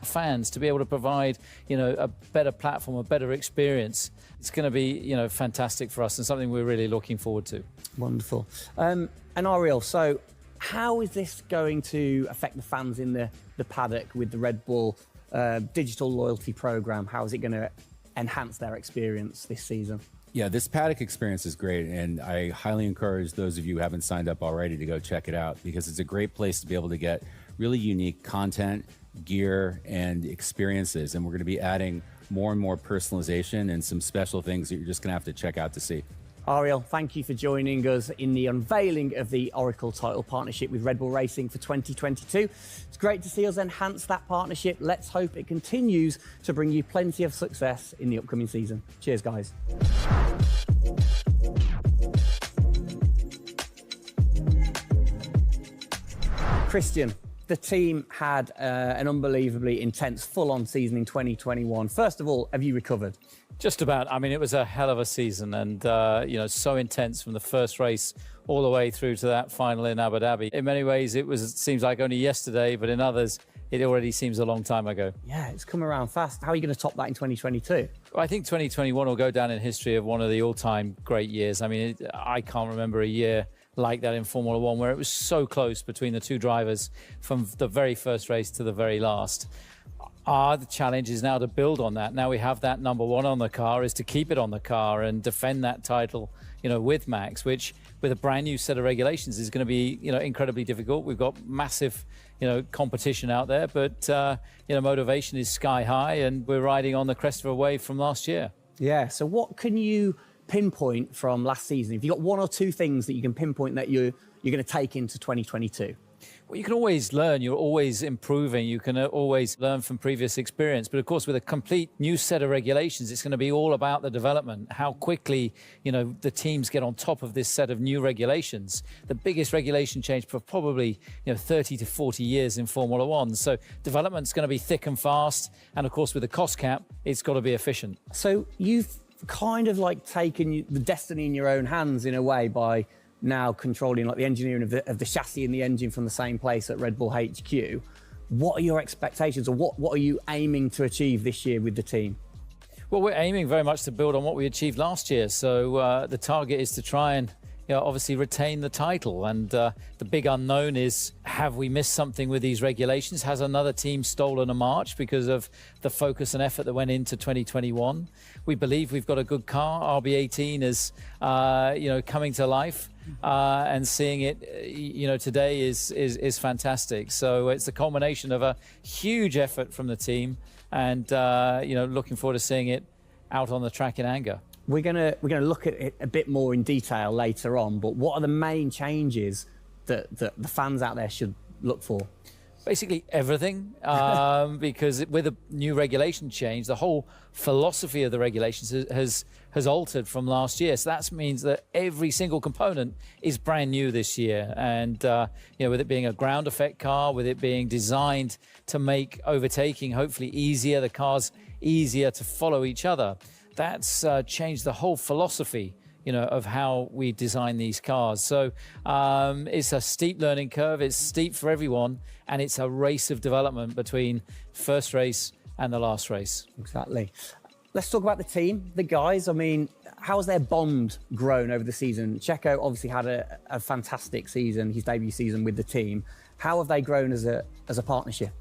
fans to be able to provide, a better platform, a better experience. It's going to be, fantastic for us and something we're really looking forward to. Wonderful. And Ariel, so how is this going to affect the fans in the paddock with the Red Bull digital loyalty program? How is it going to enhance their experience this season? Yeah, this paddock experience is great, and I highly encourage those of you who haven't signed up already to go check it out, because it's a great place to be able to get really unique content, gear, and experiences. And we're going to be adding more and more personalization and some special things that you're just going to have to check out to see. Ariel, thank you for joining us in the unveiling of the Oracle title partnership with Red Bull Racing for 2022. It's great to see us enhance that partnership. Let's hope it continues to bring you plenty of success in the upcoming season. Cheers, guys. Christian, the team had an unbelievably intense, full-on season in 2021. First of all, have you recovered? Just about. I mean, it was a hell of a season, and so intense from the first race all the way through to that final in Abu Dhabi. In many ways, it seems like only yesterday, but in others, it already seems a long time ago. Yeah, it's come around fast. How are you going to top that in 2022? I think 2021 will go down in history of one of the all-time great years. I mean, I can't remember a year like that in Formula One, where it was so close between the two drivers from the very first race to the very last. The challenge is now to build on that. Now we have that number one on the car, is to keep it on the car and defend that title, with Max, which with a brand new set of regulations is going to be, incredibly difficult. We've got massive, competition out there, but, motivation is sky high, and we're riding on the crest of a wave from last year. Yeah, so what can you pinpoint from last season? If you've got one or two things that you can pinpoint that you're going to take into 2022? Well, you can always learn. You're always improving. You can always learn from previous experience. But of course, with a complete new set of regulations, it's going to be all about the development, how quickly, the teams get on top of this set of new regulations. The biggest regulation change for probably, 30 to 40 years in Formula One. So development's going to be thick and fast. And of course, with the cost cap, it's got to be efficient. So you've kind of like taken the destiny in your own hands in a way by now controlling like the engineering of the chassis and the engine from the same place at Red Bull HQ. What are your expectations, or what are you aiming to achieve this year with the team? Well, we're aiming very much to build on what we achieved last year. So the target is to try and obviously retain the title. And the big unknown is, have we missed something with these regulations? Has another team stolen a march because of the focus and effort that went into 2021? We believe we've got a good car. RB18 is, coming to life. And seeing it, today is fantastic. So it's a culmination of a huge effort from the team, and looking forward to seeing it out on the track in anger. We're gonna look at it a bit more in detail later on. But what are the main changes that the fans out there should look for? Basically everything, because with a new regulation change, the whole philosophy of the regulations has altered from last year. So that means that every single component is brand new this year. And with it being a ground effect car, with it being designed to make overtaking hopefully easier, the cars easier to follow each other, that's changed the whole philosophy of how we design these cars. So it's a steep learning curve. It's steep for everyone, and it's a race of development between first race and the last race. Exactly. Let's talk about the team, the guys. I mean, how has their bond grown over the season? Checo obviously had a fantastic season, his debut season with the team. How have they grown as a partnership?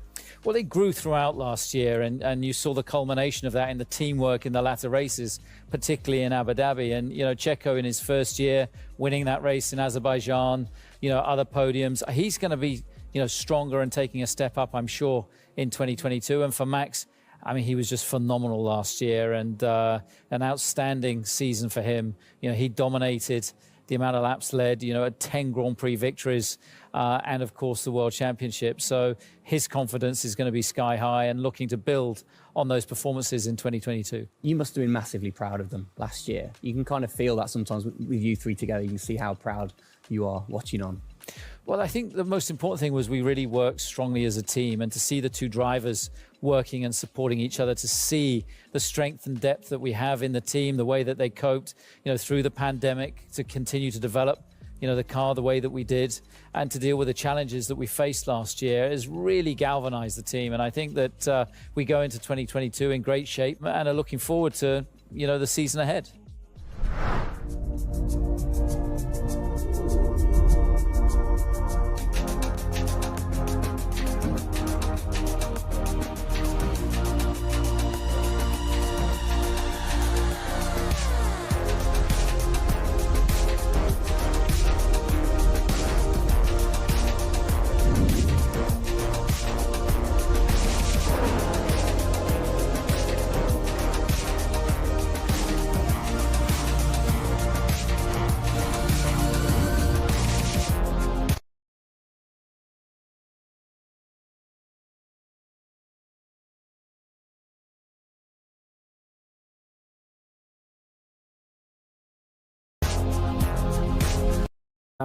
Well, they grew throughout last year, and you saw the culmination of that in the teamwork in the latter races, particularly in Abu Dhabi. And, Checo in his first year, winning that race in Azerbaijan, other podiums. He's going to be, stronger and taking a step up, I'm sure, in 2022. And for Max, I mean, he was just phenomenal last year, and an outstanding season for him. He dominated the amount of laps led, 10 Grand Prix victories, and of course the World Championship. So his confidence is going to be sky high, and looking to build on those performances in 2022. You must have been massively proud of them last year. You can kind of feel that sometimes with you three together. You can see how proud you are watching on. Well, I think the most important thing was we really worked strongly as a team, and to see the two drivers working and supporting each other, to see the strength and depth that we have in the team, the way that they coped, through the pandemic, to continue to develop the car the way that we did, and to deal with the challenges that we faced last year has really galvanized the team. And I think that we go into 2022 in great shape and are looking forward to, the season ahead.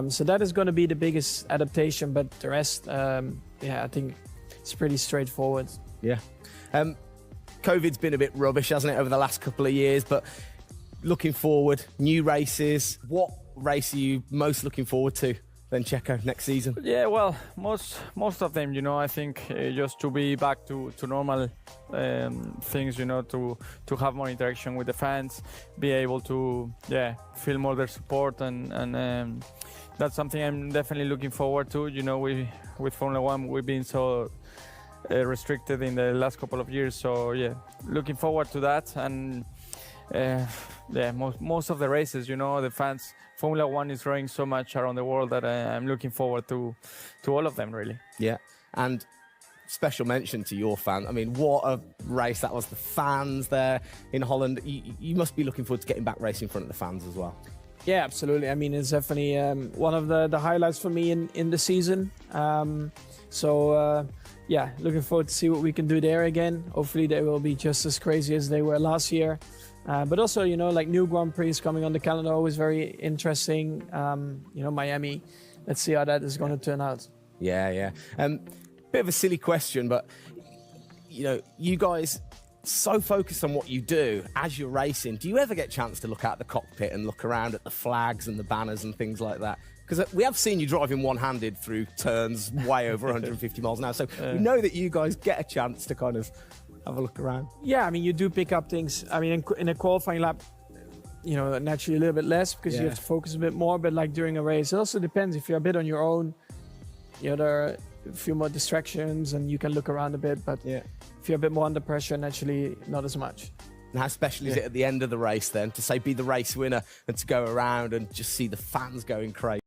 So that is going to be the biggest adaptation, but the rest, I think it's pretty straightforward. Yeah. COVID's been a bit rubbish, hasn't it, over the last couple of years, but looking forward, new races. What race are you most looking forward to then, Checo, next season? Yeah, well, most of them, I think just to be back to normal things, to have more interaction with the fans, be able to, feel more their support, and that's something I'm definitely looking forward to. With Formula One, we've been so restricted in the last couple of years, so looking forward to that. And most of the races, the fans, Formula One is growing so much around the world that I'm looking forward to all of them, really. Yeah, and special mention to your fan. I mean, what a race that was. The fans there in Holland. You must be looking forward to getting back racing in front of the fans as well. Yeah, absolutely. I mean, it's definitely one of the highlights for me in the season. Looking forward to see what we can do there again. Hopefully they will be just as crazy as they were last year. But also, like new Grand Prix coming on the calendar, always very interesting. Miami. Let's see how that is going to turn out. Yeah. Bit of a silly question, but you guys so focused on what you do as you're racing. Do you ever get a chance to look out the cockpit and look around at the flags and the banners and things like that? Because we have seen you driving one-handed through turns way over 150 miles an hour. So we know that you guys get a chance to kind of have a look around. Yeah, I mean, you do pick up things. I mean, in a qualifying lap, naturally a little bit less because you have to focus a bit more. But like during a race, it also depends. If you're a bit on your own, there are a few more distractions and you can look around a bit. But if you're a bit more under pressure, naturally not as much. And how special is it at the end of the race then to say be the race winner and to go around and just see the fans going crazy?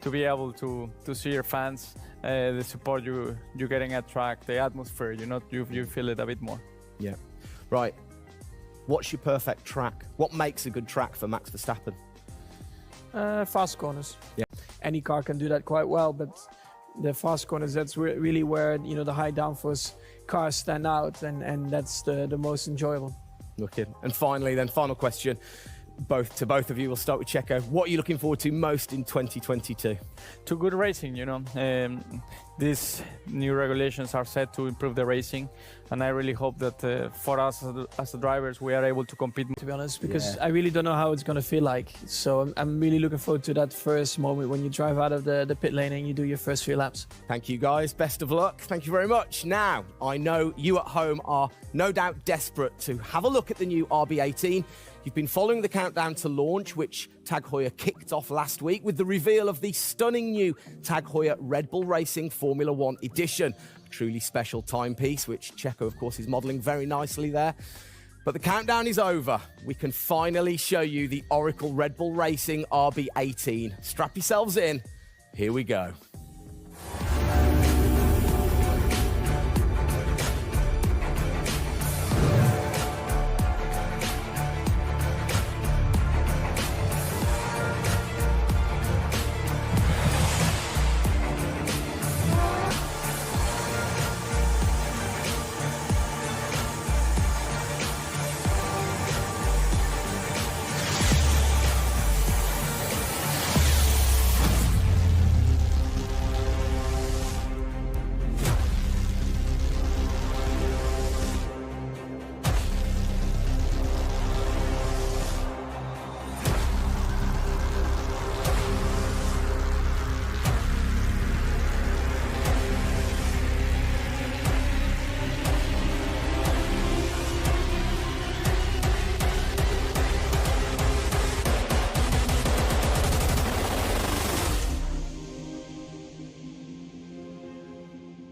To be able to see your fans, the support you're getting at track, the atmosphere, you feel it a bit more. Yeah. Right. What's your perfect track? What makes a good track for Max Verstappen? Fast corners. Yeah. Any car can do that quite well, but the fast corners, that's really where, the high downforce cars stand out, and that's the most enjoyable. Wicked. And finally, then, final question. Both of you. We'll start with Checo. What are you looking forward to most in 2022? To good racing, these new regulations are set to improve the racing, and I really hope that for us as the drivers, we are able to compete. To be honest, because I really don't know how it's going to feel like. So I'm really looking forward to that first moment when you drive out of the pit lane and you do your first few laps. Thank you, guys. Best of luck. Thank you very much. Now, I know you at home are no doubt desperate to have a look at the new RB18. You've been following the countdown to launch, which Tag Heuer kicked off last week with the reveal of the stunning new Tag Heuer Red Bull Racing Formula One edition. A truly special timepiece, which Checo, of course, is modelling very nicely there. But the countdown is over. We can finally show you the Oracle Red Bull Racing RB18. Strap yourselves in. Here we go.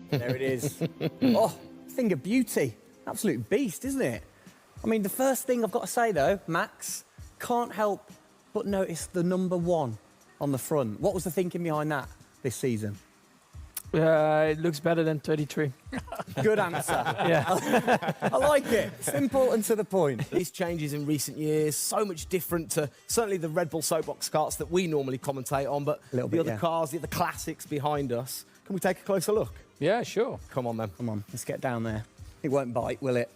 There it is. Oh, thing of beauty. Absolute beast, isn't it? I mean, the first thing I've got to say, though, Max, can't help but notice the number 1 on the front. What was the thinking behind that this season? It looks better than 33. Good answer. Yeah. I like it. Simple and to the point. These changes in recent years, so much different to certainly the Red Bull soapbox karts that we normally commentate on, but A little the bit, other yeah. cars, the other classics behind us. Can we take a closer look? Yeah, sure. Come on then. Come on, let's get down there. It won't bite, will it?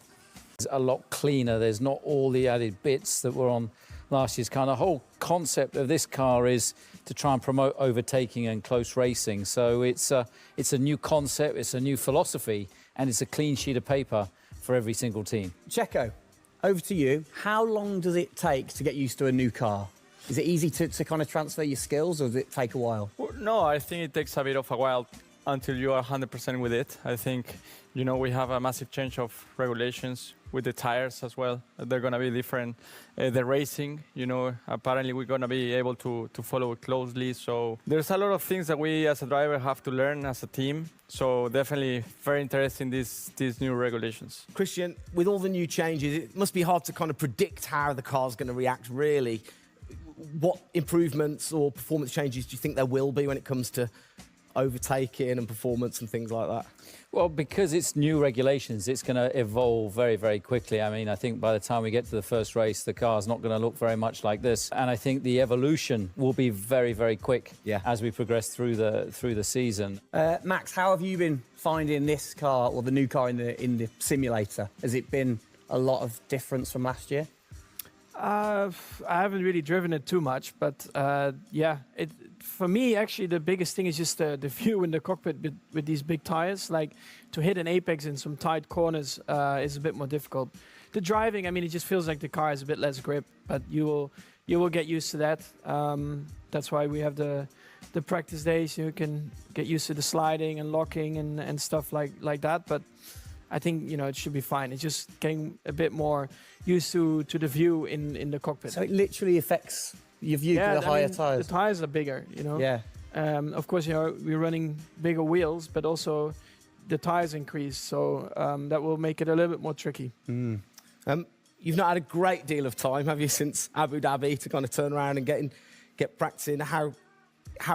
It's a lot cleaner. There's not all the added bits that were on last year's car. The whole concept of this car is to try and promote overtaking and close racing. So it's a new concept, it's a new philosophy, and it's a clean sheet of paper for every single team. Checo, over to you. How long does it take to get used to a new car? Is it easy to kind of transfer your skills, or does it take a while? Well, no, I think it takes a bit of a while until you are 100% with it. I think, you know, we have a massive change of regulations with the tires as well. They're going to be different. The racing, you know, apparently we're going to be able to follow it closely. So there's a lot of things that we as a driver have to learn as a team. So definitely very interesting, these new regulations. Christian, with all the new changes, it must be hard to kind of predict how the car's going to react, really. What improvements or performance changes do you think there will be when it comes to overtaking and performance and things like that? Well, because it's new regulations, it's going to evolve very, very quickly. I mean, I think by the time we get to the first race, the car's not going to look very much like this. And I think the evolution will be very, very quick as we progress through the season. Max, how have you been finding this car, or the new car in the simulator? Has it been a lot of difference from last year? I haven't really driven it too much, but yeah, for me, actually, the biggest thing is just the view in the cockpit with these big tires. Like, to hit an apex in some tight corners is a bit more difficult. The driving, I mean, it just feels like the car has a bit less grip, but you will get used to that. That's why we have the practice days. You can get used to the sliding and locking and stuff like that. But I think, you know, it should be fine. It's just getting a bit more used to the view in the cockpit. So it literally affects your view to the higher tyres. The tyres are bigger, you know. Yeah. Of course, you know, we're running bigger wheels, but also the tyres increase, so that will make it a little bit more tricky. You've not had a great deal of time, have you, since Abu Dhabi to kind of turn around and get practicing? How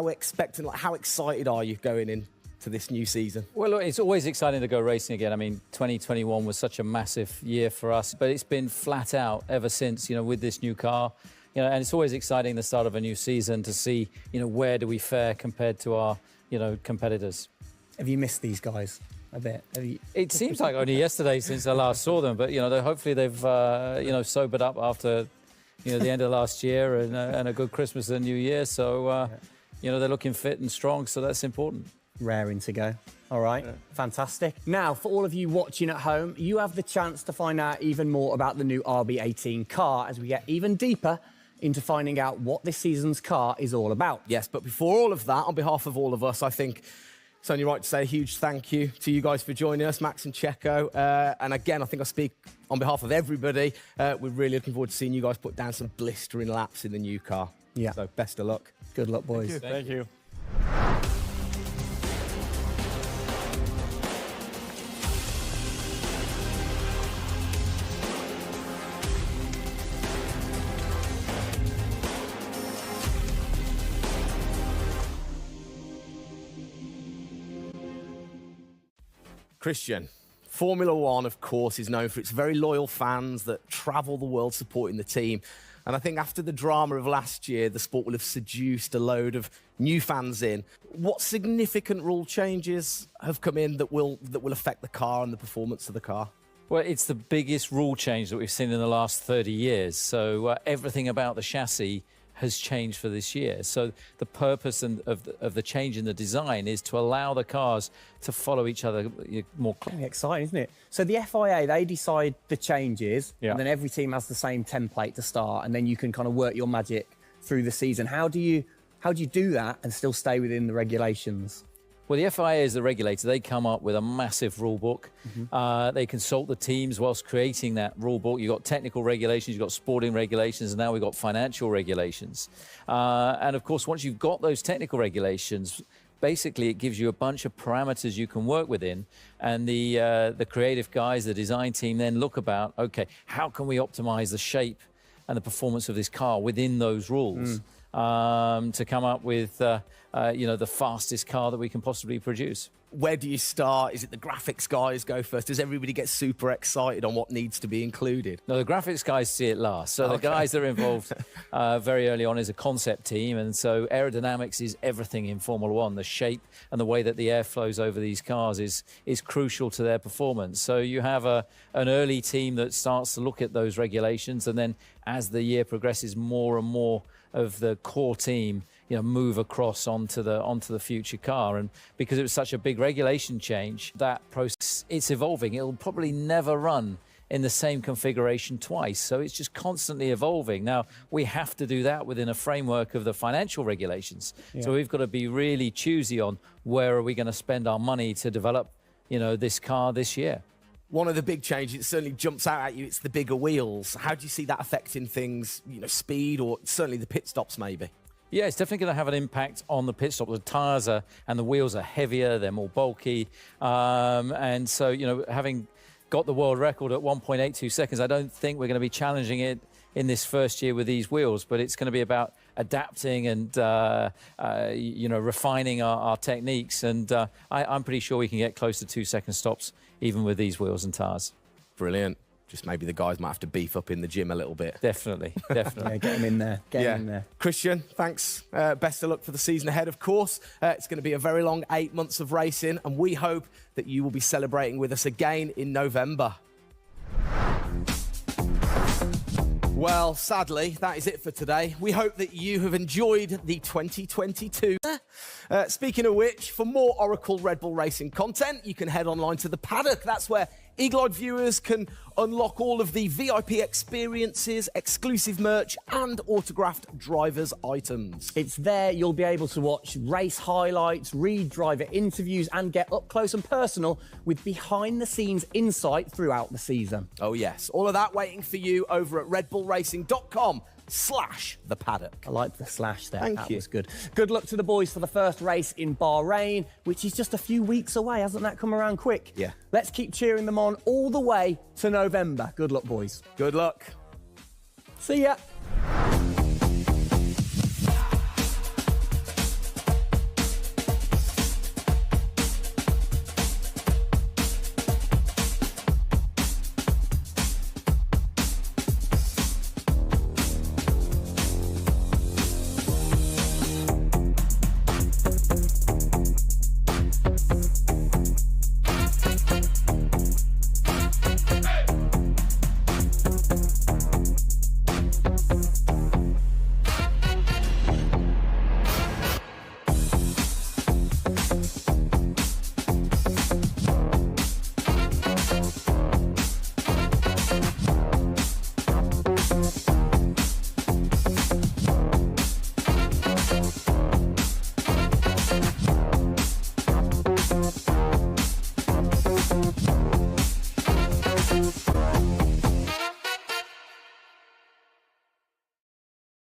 expectant, like, how excited are you going in to this new season? Well, look, it's always exciting to go racing again. I mean, 2021 was such a massive year for us, but it's been flat out ever since, you know, with this new car. You know, and it's always exciting the start of a new season to see, you know, where do we fare compared to our, you know, competitors. Have you missed these guys a bit? It seems like only yesterday since I last saw them, but, you know, hopefully they've, you know, sobered up after, you know, the end of last year and a good Christmas and New Year. So, you know, they're looking fit and strong, so that's important. Raring to go. All right, fantastic. Now, for all of you watching at home, you have the chance to find out even more about the new RB18 car as we get even deeper into finding out what this season's car is all about. Yes, but before all of that, on behalf of all of us, I think it's only right to say a huge thank you to you guys for joining us, Max and Checo. And again, I think I speak on behalf of everybody. We're really looking forward to seeing you guys put down some blistering laps in the new car. Yeah. So best of luck. Good luck, boys. Thank you. Christian, Formula One, of course, is known for its very loyal fans that travel the world supporting the team. And I think after the drama of last year, the sport will have seduced a load of new fans in. What significant rule changes have come in that will affect the car and the performance of the car? Well, it's the biggest rule change that we've seen in the last 30 years. So everything about the chassis has changed for this year. So the purpose of the change in the design is to allow the cars to follow each other more closely. Very exciting, isn't it? So the FIA, they decide the changes, Yeah. and then every team has the same template to start, and then you can kind of work your magic through the season. How do you do that and still stay within the regulations? Well, the FIA is the regulator. They come up with a massive rule book. They consult the teams whilst creating that rule book. You've got technical regulations, you've got sporting regulations, and now we've got financial regulations. And of course, once you've got those technical regulations, basically it gives you a bunch of parameters you can work within, and the creative guys, the design team, then look about, okay, how can we optimize the shape and the performance of this car within those rules to come up with the fastest car that we can possibly produce. Where do you start? Is it the graphics guys go first? Does everybody get super excited on what needs to be included? No, the graphics guys see it last. So the guys that are involved very early on is a concept team. And so aerodynamics is everything in Formula One. The shape and the way that the air flows over these cars is crucial to their performance. So you have an early team that starts to look at those regulations. And then as the year progresses, more and more of the core team move across onto the future car. And because it was such a big regulation change, that process, it's evolving. It'll probably never run in the same configuration twice. So it's just constantly evolving. Now, we have to do that within a framework of the financial regulations. Yeah. So we've got to be really choosy on where are we going to spend our money to develop, this car this year. One of the big changes that certainly jumps out at you, it's the bigger wheels. How do you see that affecting things, speed, or certainly the pit stops maybe? Yeah, it's definitely going to have an impact on the pit stop. The tyres and the wheels are heavier, they're more bulky. And so, having got the world record at 1.82 seconds, I don't think we're going to be challenging it in this first year with these wheels, but it's going to be about adapting and, refining our techniques. And I'm pretty sure we can get close to 2-second stops even with these wheels and tyres. Brilliant. Just maybe the guys might have to beef up in the gym a little bit. Definitely. Yeah, get them in there. Get them in there. Christian, thanks. Best of luck for the season ahead, of course. It's going to be a very long 8 months of racing, and we hope that you will be celebrating with us again in November. Well, sadly, that is it for today. We hope that you have enjoyed the 2022. Speaking of which, for more Oracle Red Bull Racing content, you can head online to the paddock. That's where Eagle-eyed viewers can unlock all of the VIP experiences, exclusive merch, and autographed drivers' items. It's there you'll be able to watch race highlights, read driver interviews, and get up close and personal with behind-the-scenes insight throughout the season. Oh, yes. All of that waiting for you over at redbullracing.com/the paddock. I like the slash there. Thank you. That was good. Good luck to the boys for the first race in Bahrain, which is just a few weeks away. Hasn't that come around quick? Yeah. Let's keep cheering them on all the way to November. Good luck, boys. Good luck. See ya.